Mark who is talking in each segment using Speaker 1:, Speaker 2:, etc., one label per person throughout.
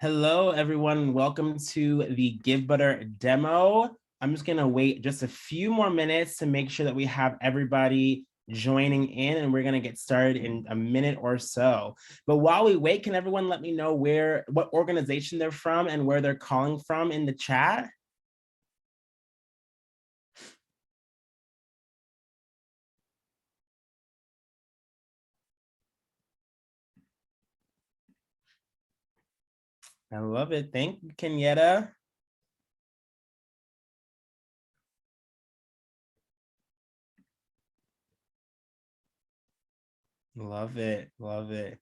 Speaker 1: Hello, everyone. Welcome to the Givebutter demo. I'm just going to wait just a few more minutes to make sure that we have everybody joining in, and we're going to get started in a minute or so. But while we wait, can everyone let me know what organization they're from and where they're calling from in the chat? I love it. Thank you, Kenyetta. Love it. Love it.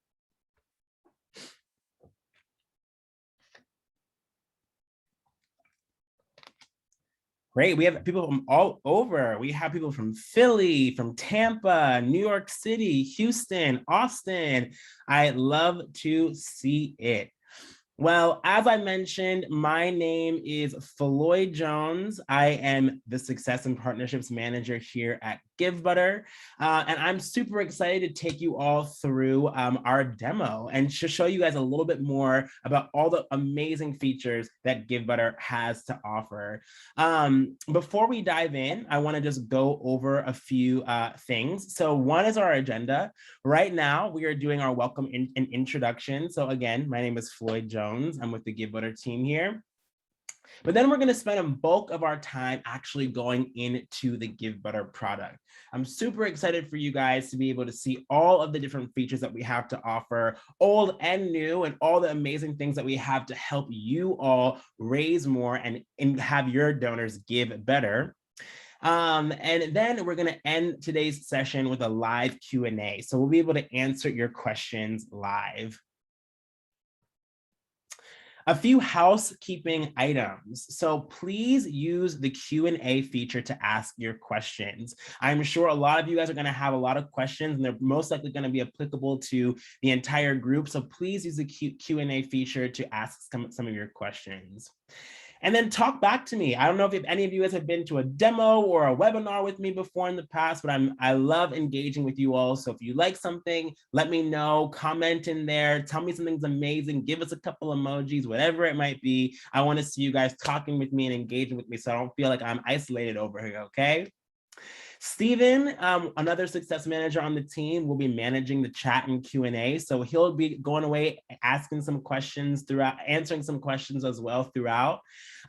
Speaker 1: Great. We have people from all over. We have people from Philly, from Tampa, New York City, Houston, Austin. I love to see it. Well, as I mentioned, my name is Floyd Jones. I am the Success and Partnerships Manager here at Givebutter. And I'm super excited to take you all through our demo and to show you guys a little bit more about all the amazing features that Givebutter has to offer. Before we dive in, I want to just go over a few things. So one is our agenda. Right now, we are doing our welcome and introduction. So again, my name is Floyd Jones. I'm with the Givebutter team here. But then we're going to spend a bulk of our time actually going into the Givebutter product. I'm super excited for you guys to be able to see all of the different features that we have to offer, old and new, and all the amazing things that we have to help you all raise more and have your donors give better. And then we're going to end today's session with a live Q&A. So we'll be able to answer your questions live. A few housekeeping items. So please use the Q&A feature to ask your questions. I'm sure a lot of you guys are going to have a lot of questions, and they're most likely going to be applicable to the entire group. So please use the Q&A feature to ask some of your questions. And then talk back to me. I don't know if any of you guys have been to a demo or a webinar with me before in the past, but I love engaging with you all. So if you like something, let me know, comment in there, tell me something's amazing, give us a couple emojis, whatever it might be. I want to see you guys talking with me and engaging with me so I don't feel like I'm isolated over here, okay? Steven, another success manager on the team, will be managing the chat and Q&A. So he'll be going away, asking some questions throughout, answering some questions as well throughout.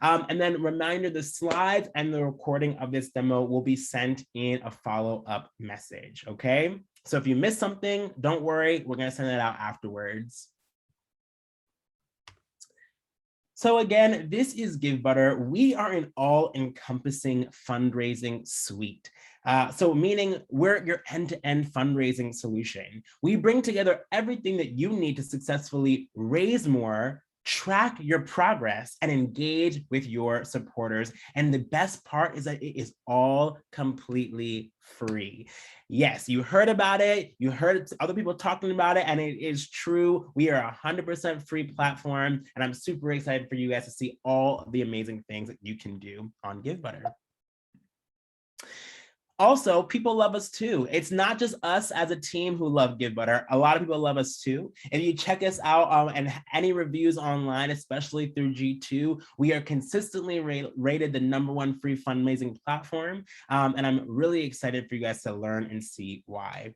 Speaker 1: And then reminder, the slides and the recording of this demo will be sent in a follow-up message, okay? So if you missed something, don't worry, we're gonna send it out afterwards. So again, this is Givebutter. We are an all-encompassing fundraising suite. So meaning we're your end-to-end fundraising solution. We bring together everything that you need to successfully raise more, track your progress, and engage with your supporters. And the best part is that it is all completely free. Yes, you heard about it. You heard other people talking about it, and it is true. We are a 100% free platform, and I'm super excited for you guys to see all the amazing things that you can do on Givebutter. Also, people love us too. It's not just us as a team who love Givebutter. A lot of people love us too. If you check us out and any reviews online, especially through G2, we are consistently rated the #1 free fundraising platform. And I'm really excited for you guys to learn and see why.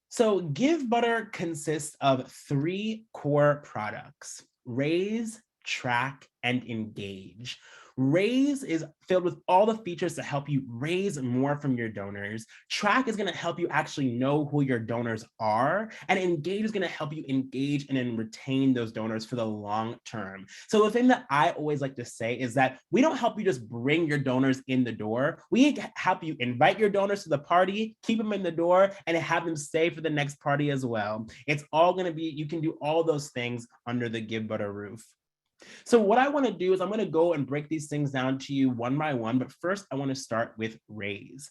Speaker 1: So Givebutter consists of 3 core products: Raise, Track, and Engage. Raise is filled with all the features to help you raise more from your donors. Track is going to help you actually know who your donors are. And Engage is going to help you engage and then retain those donors for the long term. So the thing that I always like to say is that we don't help you just bring your donors in the door. We help you invite your donors to the party, keep them in the door, and have them stay for the next party as well. It's all going to be, you can do all those things under the Givebutter roof. So what I want to do is I'm going to go and break these things down to you one by one, but first I want to start with Raise.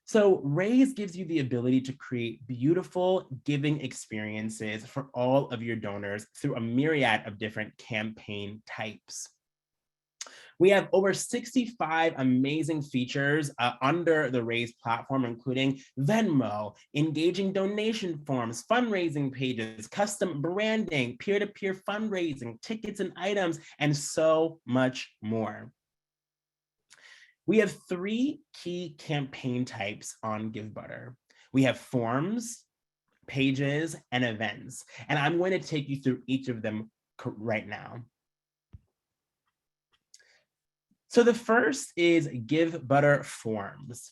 Speaker 1: So Raise gives you the ability to create beautiful giving experiences for all of your donors through a myriad of different campaign types. We have over 65 amazing features under the Raise platform, including Venmo, engaging donation forms, fundraising pages, custom branding, peer-to-peer fundraising, tickets and items, and so much more. We have 3 key campaign types on Givebutter. We have forms, pages, and events. And I'm going to take you through each of them right now. So the first is Givebutter forms.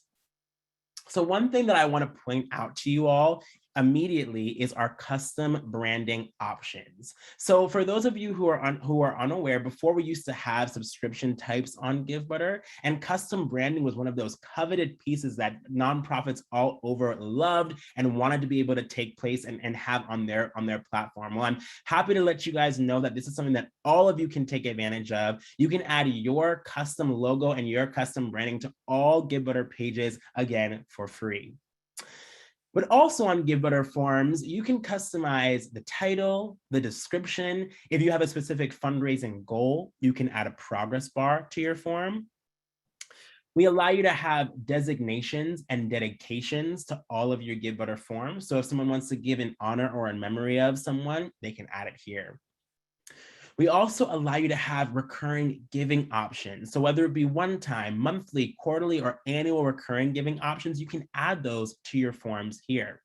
Speaker 1: So one thing that I want to point out to you all immediately is our custom branding options. So for those of you who are unaware, before we used to have subscription types on Givebutter, and custom branding was one of those coveted pieces that nonprofits all over loved and wanted to be able to take place and have on their platform. Well, I'm happy to let you guys know that this is something that all of you can take advantage of. You can add your custom logo and your custom branding to all Givebutter pages, again, for free. But also on Givebutter forms, you can customize the title, the description. If you have a specific fundraising goal, you can add a progress bar to your form. We allow you to have designations and dedications to all of your Givebutter forms. So if someone wants to give in honor or in memory of someone, they can add it here. We also allow you to have recurring giving options. So whether it be one-time, monthly, quarterly, or annual recurring giving options, you can add those to your forms here.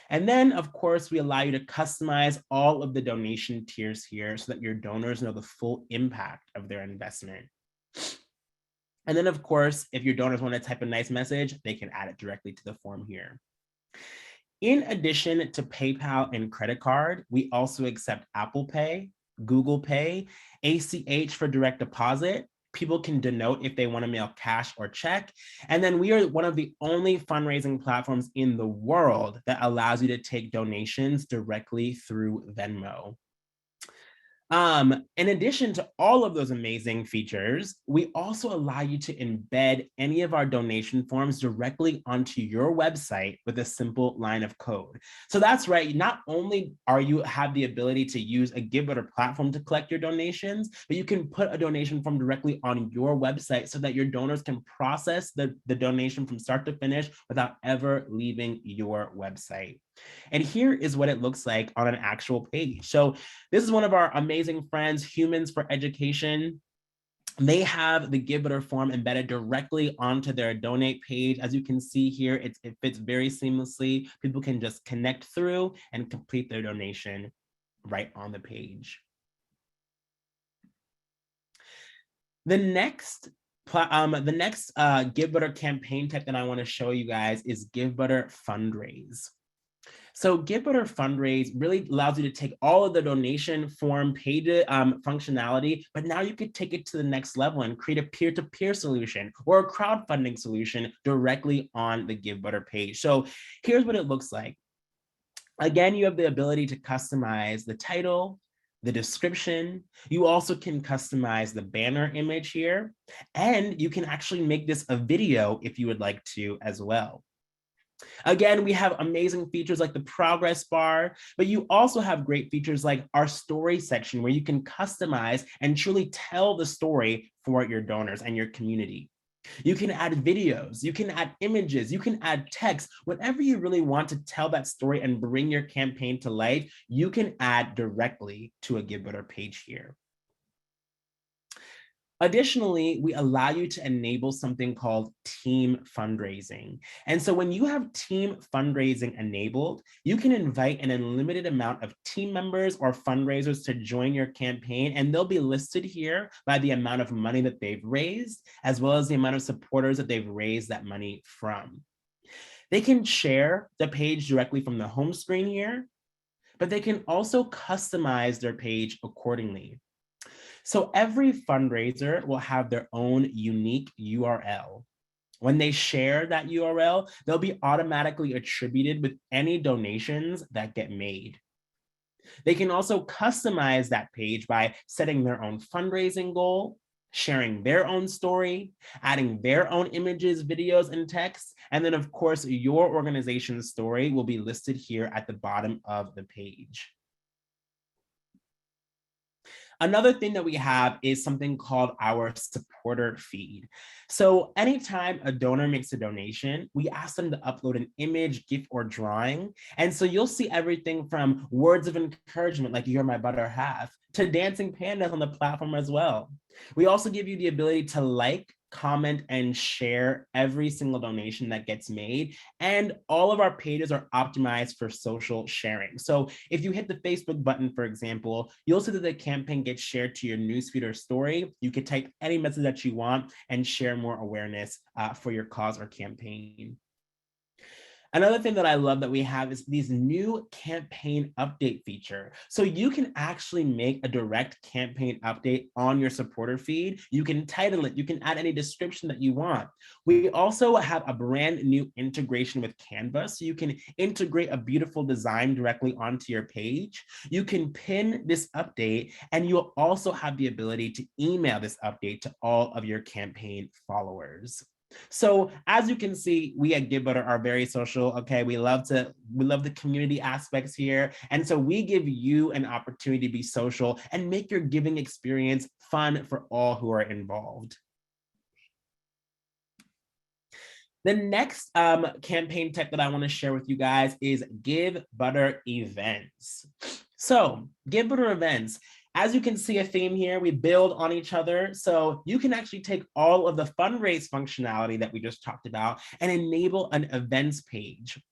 Speaker 1: And then, of course, we allow you to customize all of the donation tiers here so that your donors know the full impact of their investment. And then, of course, if your donors want to type a nice message, they can add it directly to the form here. In addition to PayPal and credit card, we also accept Apple Pay, Google Pay, ACH for direct deposit. People can denote if they want to mail cash or check. And then we are one of the only fundraising platforms in the world that allows you to take donations directly through Venmo. In addition to all of those amazing features, we also allow you to embed any of our donation forms directly onto your website with a simple line of code. So that's right, not only are you have the ability to use a Givebutter platform to collect your donations, but you can put a donation form directly on your website so that your donors can process the donation from start to finish without ever leaving your website. And here is what it looks like on an actual page. So this is one of our amazing friends, Humans for Education. They have the Givebutter form embedded directly onto their donate page. As you can see here, it fits very seamlessly. People can just connect through and complete their donation right on the page. The next Givebutter campaign type that I want to show you guys is Givebutter Fundraise. So Givebutter Fundraise really allows you to take all of the donation form paid functionality, but now you could take it to the next level and create a peer-to-peer solution or a crowdfunding solution directly on the Givebutter page. So here's what it looks like. Again, you have the ability to customize the title, the description. You also can customize the banner image here, and you can actually make this a video if you would like to as well. Again, we have amazing features like the progress bar, but you also have great features like our story section where you can customize and truly tell the story for your donors and your community. You can add videos, you can add images, you can add text, whatever you really want to tell that story and bring your campaign to life, you can add directly to a Givebutter page here. Additionally, we allow you to enable something called team fundraising. And so when you have team fundraising enabled, you can invite an unlimited amount of team members or fundraisers to join your campaign, and they'll be listed here by the amount of money that they've raised, as well as the amount of supporters that they've raised that money from. They can share the page directly from the home screen here, but they can also customize their page accordingly. So every fundraiser will have their own unique URL. When they share that URL, they'll be automatically attributed with any donations that get made. They can also customize that page by setting their own fundraising goal, sharing their own story, adding their own images, videos, and text. And then, of course, your organization's story will be listed here at the bottom of the page. Another thing that we have is something called our supporter feed. So anytime a donor makes a donation, we ask them to upload an image, GIF, or drawing. And so you'll see everything from words of encouragement, like "you're my better half," to dancing pandas on the platform as well. We also give you the ability to like, comment, and share every single donation that gets made. And all of our pages are optimized for social sharing. So if you hit the Facebook button, for example, you'll see that the campaign gets shared to your newsfeed or story. You can type any message that you want and share more awareness for your cause or campaign. Another thing that I love that we have is these new campaign update feature. So you can actually make a direct campaign update on your supporter feed. You can title it, you can add any description that you want. We also have a brand new integration with Canva. So you can integrate a beautiful design directly onto your page. You can pin this update, and you'll also have the ability to email this update to all of your campaign followers. So as you can see, we at Givebutter are very social. Okay, we love the community aspects here. And so we give you an opportunity to be social and make your giving experience fun for all who are involved. The next campaign tech that I want to share with you guys is Givebutter events. So Givebutter events, as you can see a theme here, we build on each other. So you can actually take all of the fundraise functionality that we just talked about and enable an events page.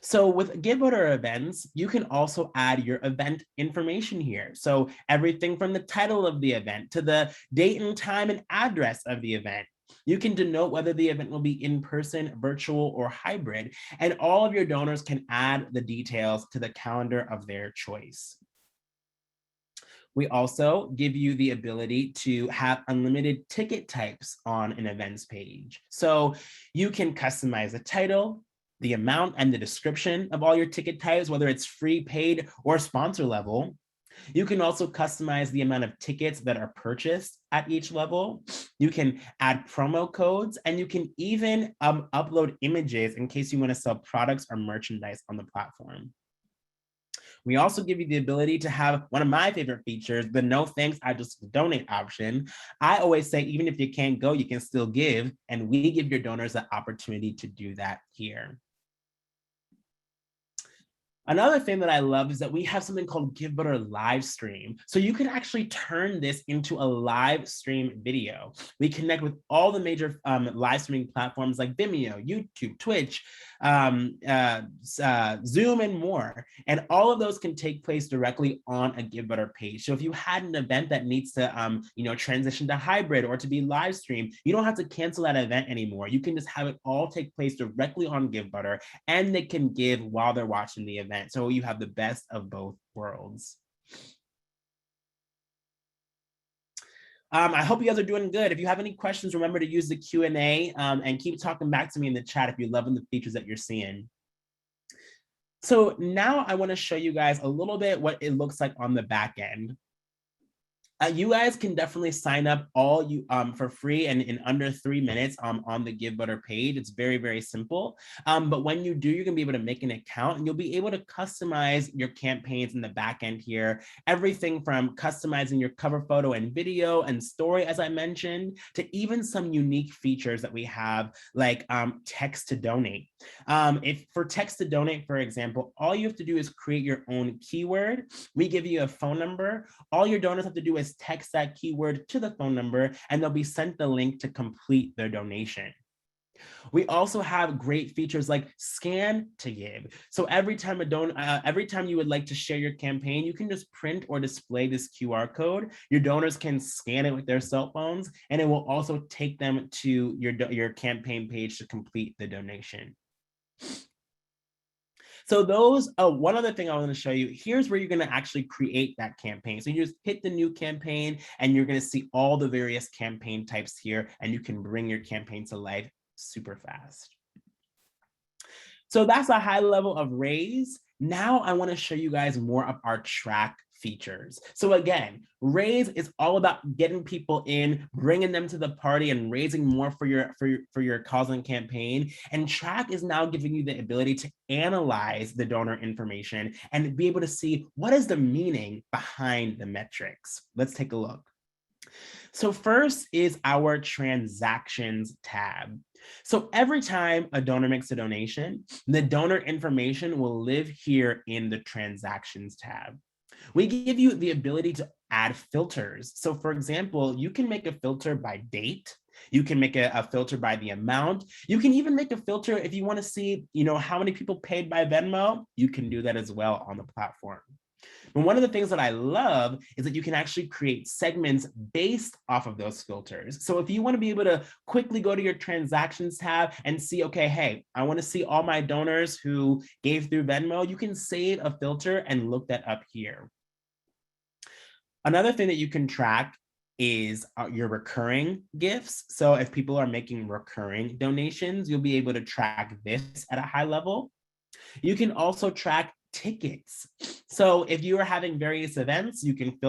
Speaker 1: So with Givebutter events, you can also add your event information here. So everything from the title of the event to the date and time and address of the event. You can denote whether the event will be in person, virtual, or hybrid, and all of your donors can add the details to the calendar of their choice. We also give you the ability to have unlimited ticket types on an events page. So you can customize the title, the amount, and the description of all your ticket types, whether it's free, paid, or sponsor level. You can also customize the amount of tickets that are purchased at each level. You can add promo codes, and you can even upload images in case you want to sell products or merchandise on the platform. We also give you the ability to have one of my favorite features, the no thanks, I just donate option. I always say, even if you can't go, you can still give, and we give your donors the opportunity to do that here. Another thing that I love is that we have something called Givebutter live stream. So you can actually turn this into a live stream video. We connect with all the major live streaming platforms like Vimeo, YouTube, Twitch, Zoom, and more. And all of those can take place directly on a Givebutter page. So if you had an event that needs to transition to hybrid or to be live streamed, you don't have to cancel that event anymore. You can just have it all take place directly on Givebutter, and they can give while they're watching the event. So you have the best of both worlds. I hope you guys are doing good. If you have any questions, remember to use the Q&A and keep talking back to me in the chat if you're loving the features that you're seeing. So now I want to show you guys a little bit what it looks like on the back end. You guys can definitely sign up for free and in under 3 minutes on the Givebutter page. It's very, very simple. But when you do, you're gonna be able to make an account, and you'll be able to customize your campaigns in the back end here. Everything from customizing your cover photo and video and story, as I mentioned, to even some unique features that we have, like text to donate. If for text to donate, for example, all you have to do is create your own keyword. We give you a phone number. All your donors have to do is text that keyword to the phone number, and they'll be sent the link to complete their donation. We also have great features like scan to give. So every time you would like to share your campaign, you can just print or display this QR code. Your donors can scan it with their cell phones, and it will also take them to your campaign page to complete the donation. So one other thing I want to show you, here's where you're going to actually create that campaign. So you just hit the new campaign, and you're going to see all the various campaign types here, and you can bring your campaign to life super fast. So that's a high level of Raise. Now I want to show you guys more of our track features. So again, raise is all about getting people in, bringing them to the party, and raising more for your cause and campaign. And track is now giving you the ability to analyze the donor information and be able to see what is the meaning behind the metrics. Let's take a look. So first is our transactions tab. So every time a donor makes a donation, the donor information will live here in the transactions tab. We give you the ability to add filters. So for example, you can make a filter by date. You can make a filter by the amount. You can even make a filter if you want to see, how many people paid by Venmo. You can do that as well on the platform. And one of the things that I love is that you can actually create segments based off of those filters. So if you want to be able to quickly go to your transactions tab and see, okay, hey, I want to see all my donors who gave through Venmo, you can save a filter and look that up here. Another thing that you can track is your recurring gifts. So if people are making recurring donations, you'll be able to track this at a high level. You can also track tickets. So if you are having various events, you can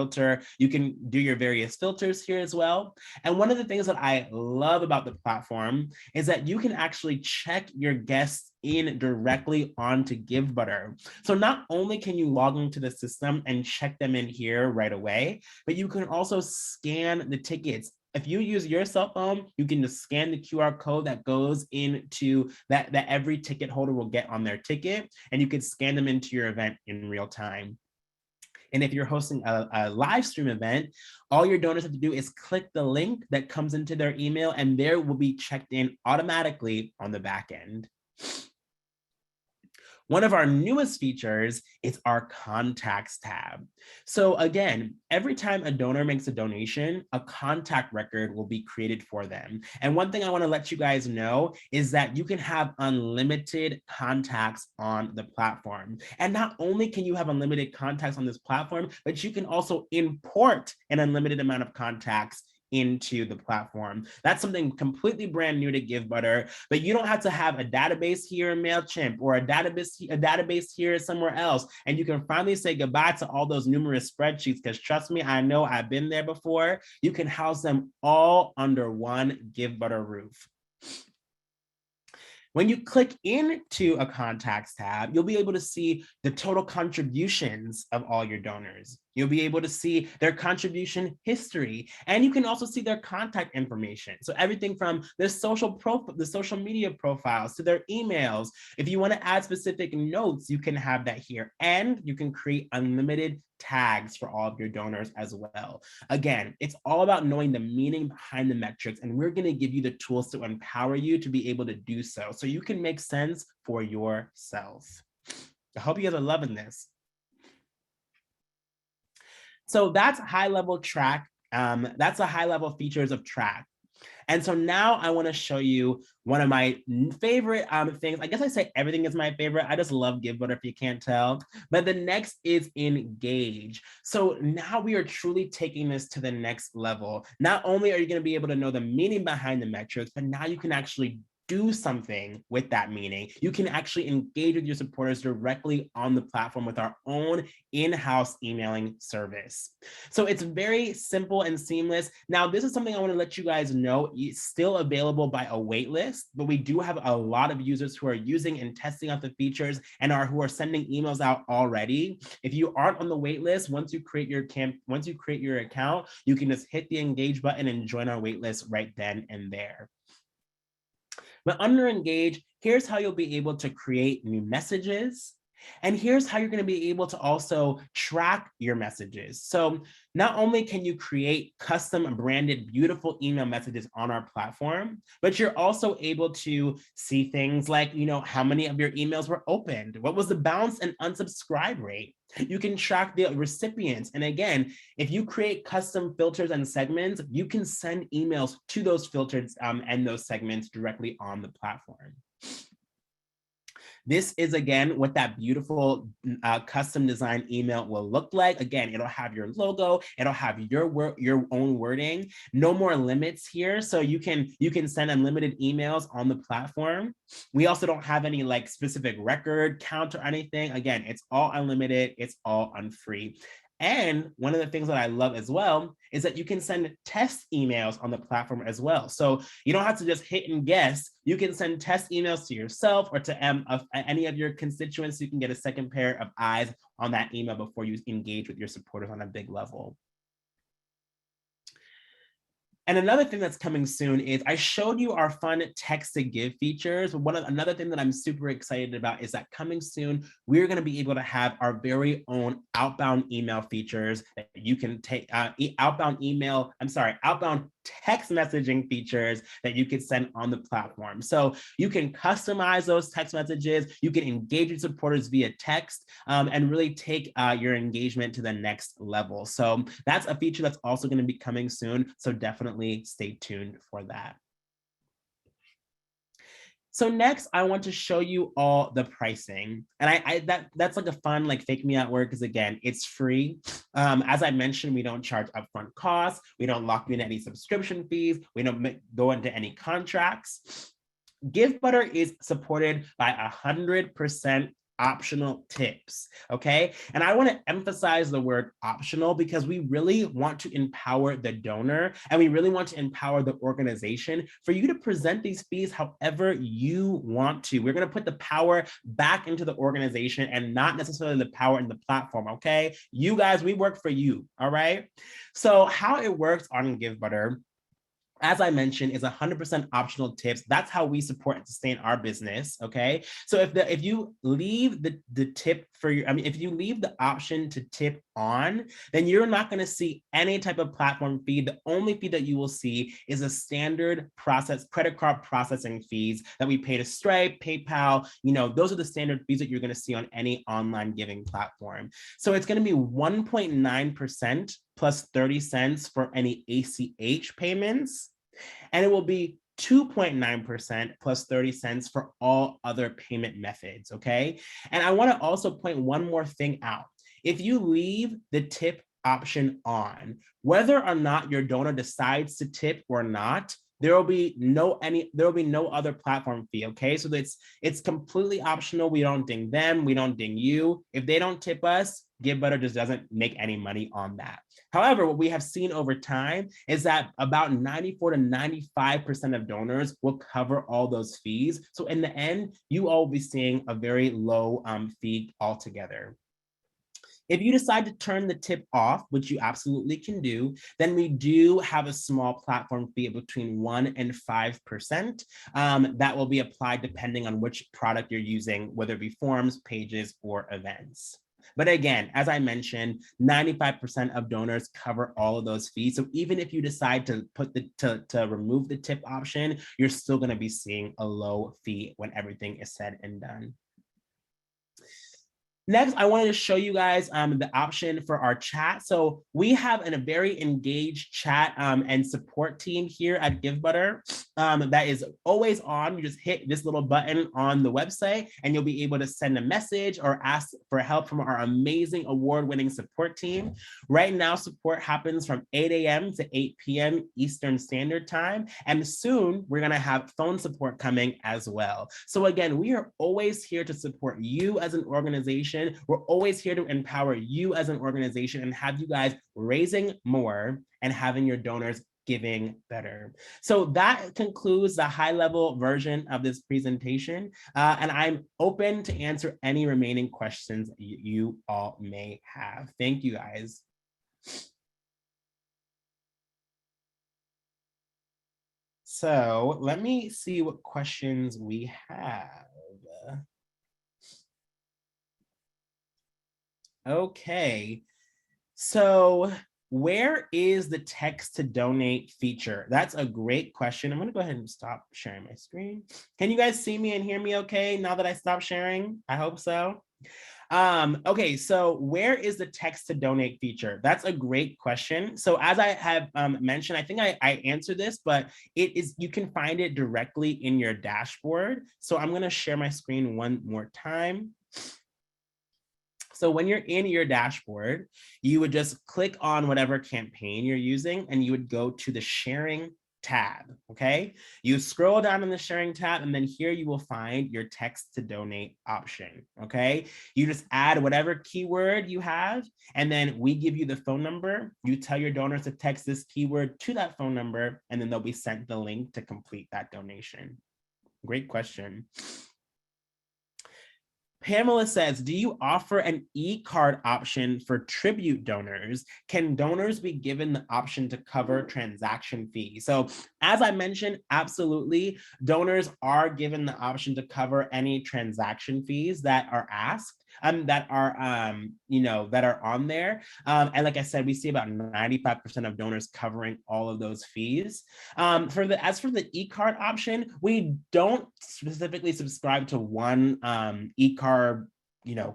Speaker 1: do your various filters here as well. And one of the things that I love about the platform is that you can actually check your guests in directly onto Givebutter. So not only can you log into the system and check them in here right away, but you can also scan the tickets. If you use your cell phone, you can just scan the QR code that goes into that every ticket holder will get on their ticket, and you can scan them into your event in real time. And if you're hosting a live stream event, all your donors have to do is click the link that comes into their email, and there will be checked in automatically on the back end. One of our newest features is our contacts tab. So again, every time a donor makes a donation, a contact record will be created for them. And one thing I want to let you guys know is that you can have unlimited contacts on the platform. And not only can you have unlimited contacts on this platform, but you can also import an unlimited amount of contacts into the platform. That's something completely brand new to Givebutter, but you don't have to have a database here in MailChimp or a database here somewhere else. And you can finally say goodbye to all those numerous spreadsheets, because trust me, I know I've been there before. You can house them all under one Givebutter roof. When you click into a contacts tab, you'll be able to see the total contributions of all your donors. You'll be able to see their contribution history, and you can also see their contact information. So everything from their the social media profiles to their emails. If you want to add specific notes, you can have that here, and you can create unlimited tags for all of your donors as well. Again, it's all about knowing the meaning behind the metrics, and we're going to give you the tools to empower you to be able to do so you can make sense for yourself. I hope you guys are loving this. So that's high-level track. That's the high-level features of track. And so now I want to show you one of my favorite things. I guess I say everything is my favorite. I just love Givebutter if you can't tell. But the next is engage. So now we are truly taking this to the next level. Not only are you going to be able to know the meaning behind the metrics, but now you can actually do something with that meaning. You can actually engage with your supporters directly on the platform with our own in-house emailing service. So it's very simple and seamless. Now, this is something I want to let you guys know. It's still available by a wait list, but we do have a lot of users who are using and testing out the features and who are sending emails out already. If you aren't on the wait list, once you create your account, you can just hit the engage button and join our wait list right then and there. But under engage, here's how you'll be able to create new messages. And here's how you're going to be able to also track your messages. So not only can you create custom branded, beautiful email messages on our platform, but you're also able to see things like, how many of your emails were opened? What was the bounce and unsubscribe rate? You can track the recipients. And again, if you create custom filters and segments, you can send emails to those filters and those segments directly on the platform. This is, again, what that beautiful custom design email will look like. Again, it'll have your logo, it'll have your own wording, no more limits here. So you can send unlimited emails on the platform. We also don't have any like specific record count or anything. Again, it's all unlimited, it's all unfree. And one of the things that I love as well is that you can send test emails on the platform as well. So you don't have to just hit and guess. You can send test emails to yourself or to any of your constituents. You can get a second pair of eyes on that email before you engage with your supporters on a big level. And another thing that's coming soon is I showed you our fun text to give features. Another thing that I'm super excited about is that coming soon, we're going to be able to have our very own outbound email features that you can take, outbound text messaging features that you could send on the platform. So you can customize those text messages, you can engage your supporters via text, and really take your engagement to the next level. So that's a feature that's also going to be coming soon. So definitely stay tuned for that. So next, I want to show you all the pricing. And that's like a fun, like fake me out word, because again, it's free. As I mentioned, we don't charge upfront costs. We don't lock you in any subscription fees. We don't go into any contracts. Givebutter is supported by 100% optional tips, okay? And I want to emphasize the word optional because we really want to empower the donor and we really want to empower the organization for you to present these fees however you want to. We're going to put the power back into the organization and not necessarily the power in the platform, okay? You guys, we work for you, all right? So how it works on Givebutter, as I mentioned, is 100% optional tips. That's how we support and sustain our business, okay? So if you leave the tip for your, if you leave the option to tip on, then you're not gonna see any type of platform fee. The only fee that you will see is a standard credit card processing fees that we pay to Stripe, PayPal, those are the standard fees that you're gonna see on any online giving platform. So it's gonna be 1.9% plus 30 cents for any ACH payments. And it will be 2.9% plus 30 cents for all other payment methods, okay? And I wanna also point one more thing out. If you leave the tip option on, whether or not your donor decides to tip or not, there will be no other platform fee, okay? So it's completely optional. We don't ding them, we don't ding you. If they don't tip us, Givebutter just doesn't make any money on that. However, what we have seen over time is that about 94 to 95% of donors will cover all those fees. So in the end, you all will be seeing a very low fee altogether. If you decide to turn the tip off, which you absolutely can do, then we do have a small platform fee of between 1% and 5% that will be applied depending on which product you're using, whether it be forms, pages, or events. But again, as I mentioned, 95% of donors cover all of those fees. So even if you decide to to remove the tip option, you're still going to be seeing a low fee when everything is said and done. Next, I wanted to show you guys the option for our chat. So we have a very engaged chat and support team here at Givebutter that is always on. You just hit this little button on the website and you'll be able to send a message or ask for help from our amazing award-winning support team. Right now, support happens from 8 a.m. to 8 p.m. Eastern Standard Time. And soon we're gonna have phone support coming as well. So again, we are always here to support you as an organization. We're always here to empower you as an organization and have you guys raising more and having your donors giving better. So that concludes the high-level version of this presentation. And I'm open to answer any remaining questions you all may have. Thank you, guys. So let me see what questions we have. Okay, so where is the text to donate feature? That's a great question. I'm gonna go ahead and stop sharing my screen. Can you guys see me and hear me okay now that I stopped sharing? I hope so. Okay, so where is the text to donate feature? That's a great question. So as I have mentioned, I think I answered this, but it is, you can find it directly in your dashboard. So I'm gonna share my screen one more time. So when you're in your dashboard, you would just click on whatever campaign you're using and you would go to the sharing tab, okay? You scroll down in the sharing tab and then here you will find your text to donate option, okay? You just add whatever keyword you have and then we give you the phone number. You tell your donors to text this keyword to that phone number and then they'll be sent the link to complete that donation. Great question. Pamela says, do you offer an e-card option for tribute donors? Can donors be given the option to cover transaction fees? So as I mentioned, absolutely, donors are given the option to cover any transaction fees that are asked. That are that are on there. And like I said, we see about 95% of donors covering all of those fees. As for the e-card option, we don't specifically subscribe to one e-card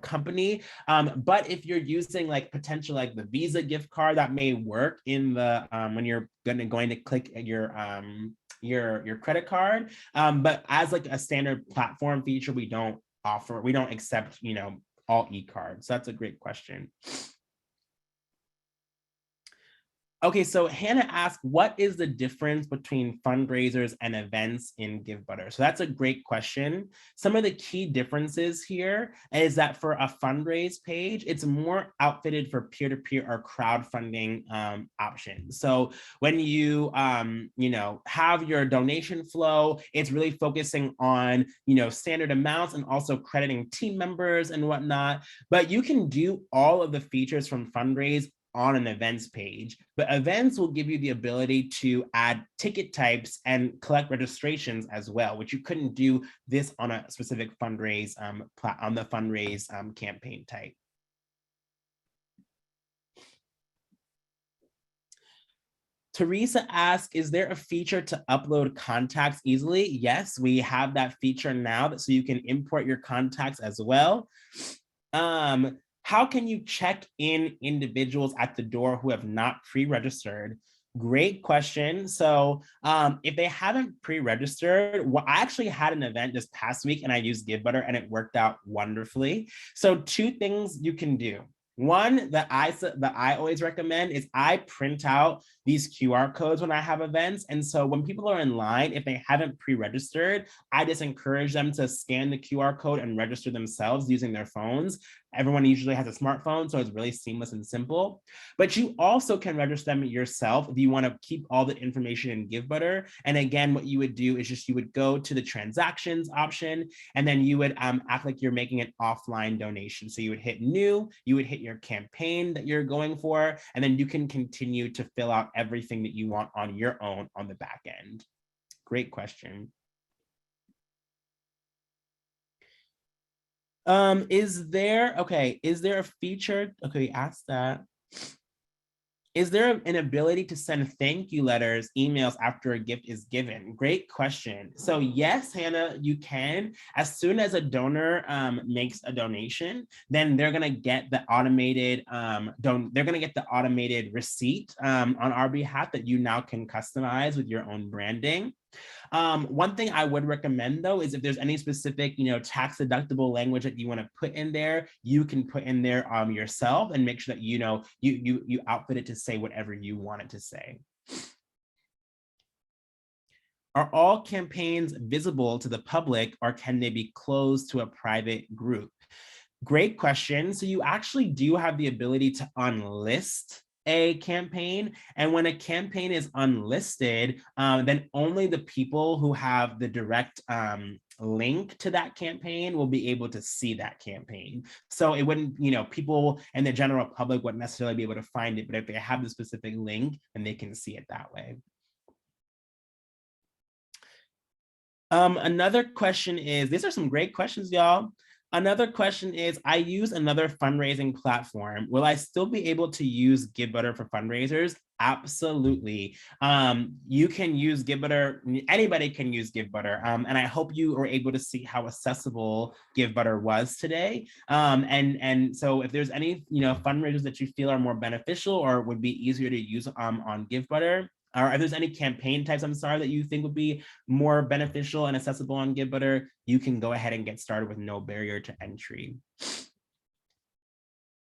Speaker 1: company, but if you're using like potential like the Visa gift card, that may work in the when you're going to click your credit card, but as like a standard platform feature, we don't accept all e-cards. So that's a great question. Okay, so Hannah asked, what is the difference between fundraisers and events in Givebutter? So that's a great question. Some of the key differences here is that for a fundraise page, it's more outfitted for peer-to-peer or crowdfunding options. So when you, have your donation flow, it's really focusing on, standard amounts and also crediting team members and whatnot. But you can do all of the features from fundraise on an events page, but events will give you the ability to add ticket types and collect registrations as well, which you couldn't do this on a specific fundraise on the fundraise campaign type. Teresa asks, is there a feature to upload contacts easily? Yes, we have that feature now, so you can import your contacts as well. How can you check in individuals at the door who have not pre-registered? Great question. So if they haven't pre-registered, well, I actually had an event this past week and I used Givebutter and it worked out wonderfully. So two things you can do. One that I always recommend is I print out these QR codes when I have events. And so when people are in line, if they haven't pre-registered, I just encourage them to scan the QR code and register themselves using their phones. Everyone usually has a smartphone, so it's really seamless and simple. But you also can register them yourself if you want to keep all the information in Givebutter. And again, what you would do is just you would go to the transactions option, and then you would act like you're making an offline donation. So you would hit new, you would hit your campaign that you're going for, and then you can continue to fill out everything that you want on your own on the back end. Great question. Is there a feature? Okay, ask that. Is there an ability to send thank you letters, emails after a gift is given? Great question. So yes, Hannah, you can. As soon as a donor makes a donation, then they're gonna get the automated receipt on our behalf that you now can customize with your own branding. One thing I would recommend though is if there's any specific, tax deductible language that you want to put in there, you can put in there yourself and make sure that you outfit it to say whatever you want it to say. Are all campaigns visible to the public or can they be closed to a private group? Great question. So you actually do have the ability to unlist a campaign. And when a campaign is unlisted, then only the people who have the direct link to that campaign will be able to see that campaign. So it wouldn't, people and the general public wouldn't necessarily be able to find it, but if they have the specific link, then they can see it that way. Another question is, these are some great questions, y'all. Another question is, I use another fundraising platform. Will I still be able to use Givebutter for fundraisers? Absolutely. You can use Givebutter. Anybody can use Givebutter. And I hope you are able to see how accessible Givebutter was today. And so if there's any fundraisers that you feel are more beneficial or would be easier to use on Givebutter, or if there's any campaign types, I'm sorry, that you think would be more beneficial and accessible on Givebutter, you can go ahead and get started with no barrier to entry.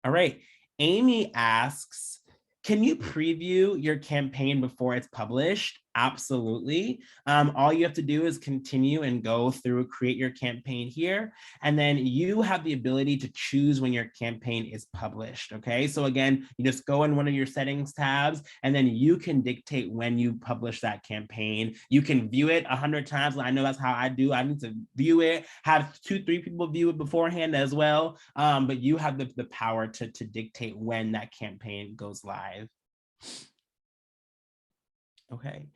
Speaker 1: All right, Amy asks, can you preview your campaign before it's published? Absolutely. All you have to do is continue and go through, create your campaign here, and then you have the ability to choose when your campaign is published, okay? So again, you just go in one of your settings tabs, and then you can dictate when you publish that campaign. You can view it 100 times. I know that's how I do. I need to view it, have 2-3 people view it beforehand as well, but you have the power to dictate when that campaign goes live. Okay.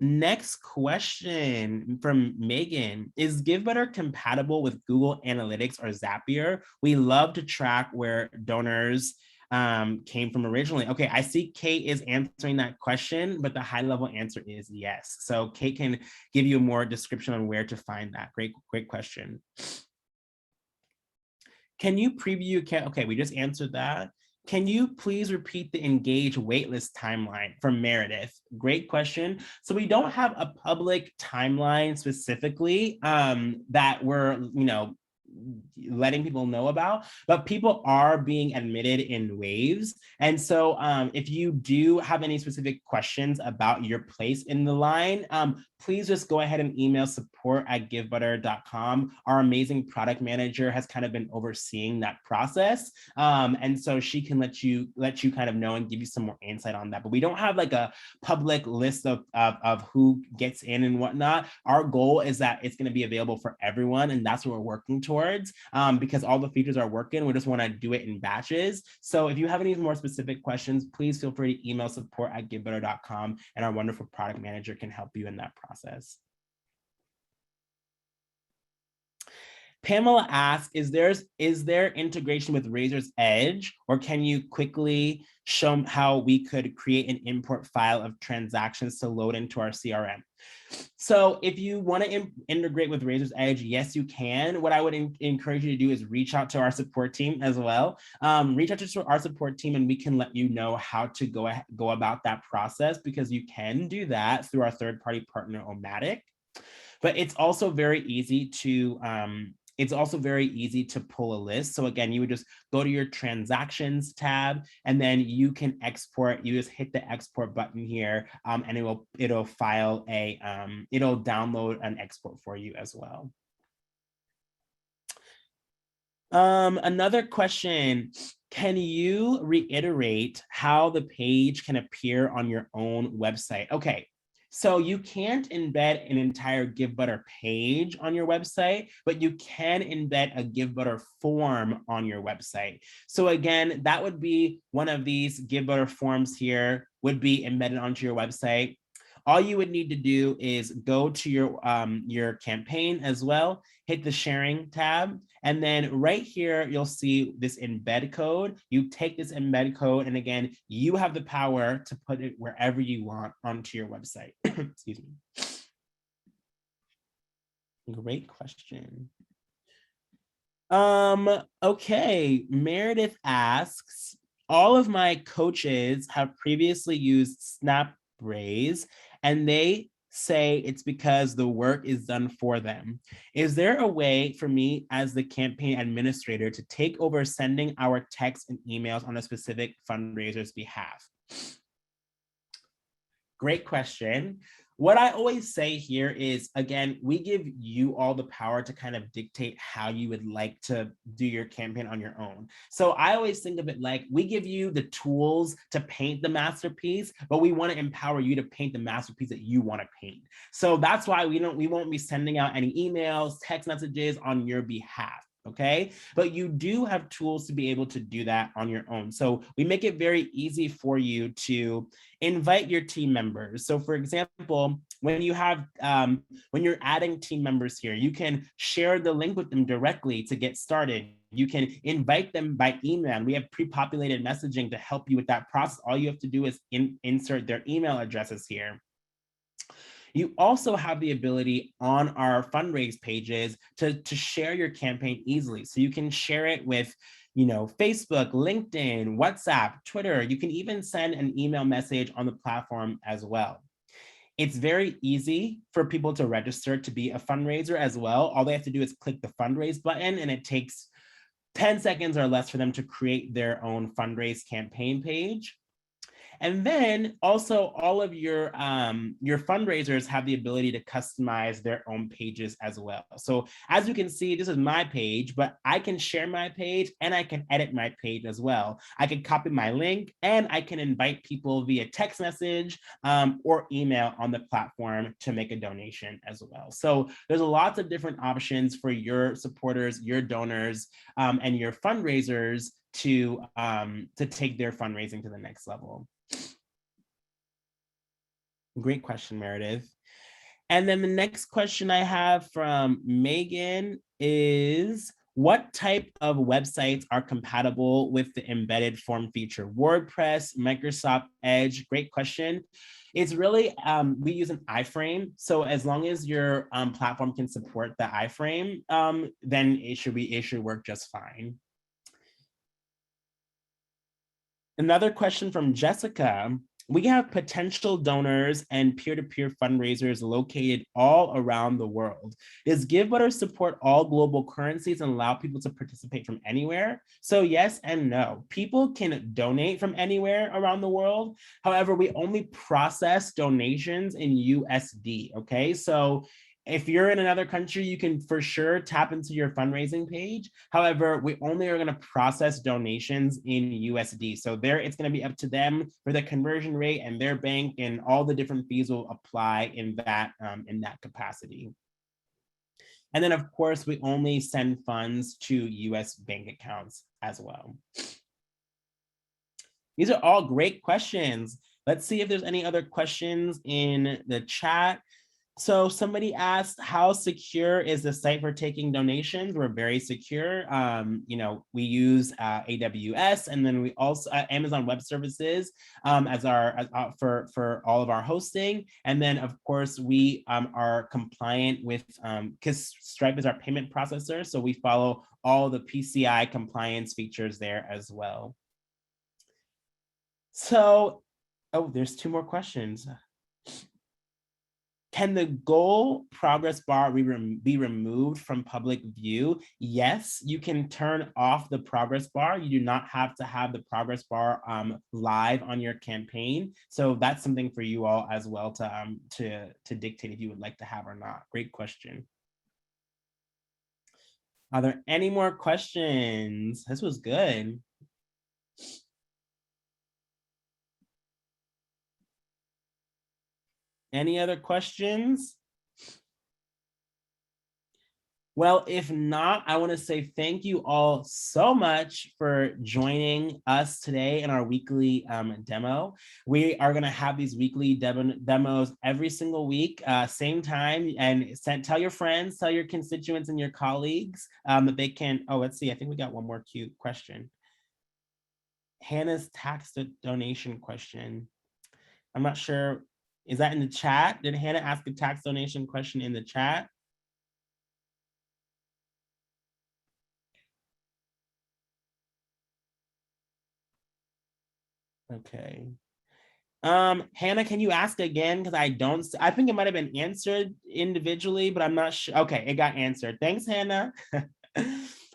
Speaker 1: Next question from Megan. Is Givebutter compatible with Google Analytics or Zapier? We love to track where donors came from originally. Okay, I see Kate is answering that question, but the high level answer is yes. So Kate can give you more description on where to find that. Great question. Can you preview? Okay, we just answered that. Can you please repeat the engage waitlist timeline from Meredith? Great question. So we don't have a public timeline specifically that we're, letting people know about, but people are being admitted in waves. And so if you do have any specific questions about your place in the line, please just go ahead and email support@givebutter.com. Our amazing product manager has kind of been overseeing that process. And so she can let you kind of know and give you some more insight on that. But we don't have like a public list of who gets in and whatnot. Our goal is that it's going to be available for everyone, and that's what we're working towards, because all the features are working. We just want to do it in batches. So if you have any more specific questions, please feel free to email support@givebutter.com, and our wonderful product manager can help you in that process. Pamela asks, is there integration with Razor's Edge, or can you quickly show how we could create an import file of transactions to load into our CRM? So if you want to integrate with Razor's Edge, yes, you can. What I would encourage you to do is reach out to our support team as well. Reach out to our support team, and we can let you know how to go about that process, because you can do that through our third-party partner, Omatic. But it's also very easy to pull a list. So again, you would just go to your transactions tab, and then you can export. You just hit the export button here, and it'll download an export for you as well. Another question, can you reiterate how the page can appear on your own website? Okay. So you can't embed an entire Givebutter page on your website, but you can embed a Givebutter form on your website. So again, that would be one of these Givebutter forms here would be embedded onto your website. All you would need to do is go to your campaign as well, hit the sharing tab, and then right here, you'll see this embed code. You take this embed code, and again, you have the power to put it wherever you want onto your website. Excuse me. Great question. Okay, Meredith asks, all of my coaches have previously used SnapRaise, and they say it's because the work is done for them. Is there a way for me as the campaign administrator to take over sending our texts and emails on a specific fundraiser's behalf? Great question. What I always say here is, again, we give you all the power to kind of dictate how you would like to do your campaign on your own. So I always think of it like we give you the tools to paint the masterpiece, but we want to empower you to paint the masterpiece that you want to paint. So that's why we won't be sending out any emails, text messages on your behalf. Okay, but you do have tools to be able to do that on your own. So we make it very easy for you to invite your team members. So for example, when you have when you're adding team members here, you can share the link with them directly to get started. You can invite them by email. We have pre-populated messaging to help you with that process. All you have to do is insert their email addresses here. You also have the ability on our fundraise pages to share your campaign easily. So you can share it with, Facebook, LinkedIn, WhatsApp, Twitter. You can even send an email message on the platform as well. It's very easy for people to register to be a fundraiser as well. All they have to do is click the fundraise button, and it takes 10 seconds or less for them to create their own fundraise campaign page. And then also all of your fundraisers have the ability to customize their own pages as well. So as you can see, this is my page, but I can share my page and I can edit my page as well. I can copy my link and I can invite people via text message or email on the platform to make a donation as well. So there's lots of different options for your supporters, your donors, and your fundraisers to take their fundraising to the next level. Great question, Meredith. And then the next question I have from Megan is, what type of websites are compatible with the embedded form feature? WordPress, Microsoft Edge? Great question. It's really, we use an iframe. So as long as your platform can support the iframe, then it should work just fine. Another question from Jessica. We have potential donors and peer-to-peer fundraisers located all around the world. Does Givebutter support all global currencies and allow people to participate from anywhere? So yes and no. People can donate from anywhere around the world. However, we only process donations in USD, okay? So if you're in another country, you can for sure tap into your fundraising page. However, we only are going to process donations in USD. So there, it's going to be up to them for the conversion rate, and their bank and all the different fees will apply in that capacity. And then, of course, we only send funds to US bank accounts as well. These are all great questions. Let's see if there's any other questions in the chat. So somebody asked, how secure is the site for taking donations? We're very secure. We use AWS, and then we also Amazon Web Services for all of our hosting. And then of course we are compliant with, because Stripe is our payment processor, so we follow all the PCI compliance features there as well. So, there's 2 more questions. Can the goal progress bar be removed from public view? Yes, you can turn off the progress bar. You do not have to have the progress bar live on your campaign. So that's something for you all as well to dictate if you would like to have or not. Great question. Are there any more questions? This was good. Any other questions? Well, if not, I want to say thank you all so much for joining us today in our weekly demo. We are going to have these weekly demos every single week, same time, and tell your friends, tell your constituents and your colleagues that they can. Oh, let's see. I think we got one more cute question. Hannah's tax donation question. I'm not sure. Is that in the chat? Did Hannah ask a tax donation question in the chat? Okay. Hannah, can you ask again? Because I think it might have been answered individually, but I'm not sure. Okay, it got answered. Thanks, Hannah.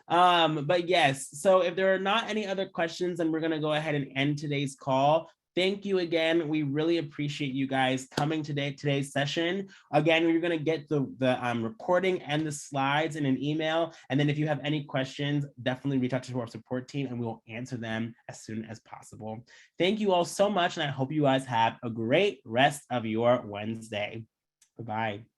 Speaker 1: But yes, so if there are not any other questions, then we're going to go ahead and end today's call. Thank you again. We really appreciate you guys coming today's session. Again, you're going to get the recording and the slides in an email. And then if you have any questions, definitely reach out to our support team and we will answer them as soon as possible. Thank you all so much. And I hope you guys have a great rest of your Wednesday. Bye-bye.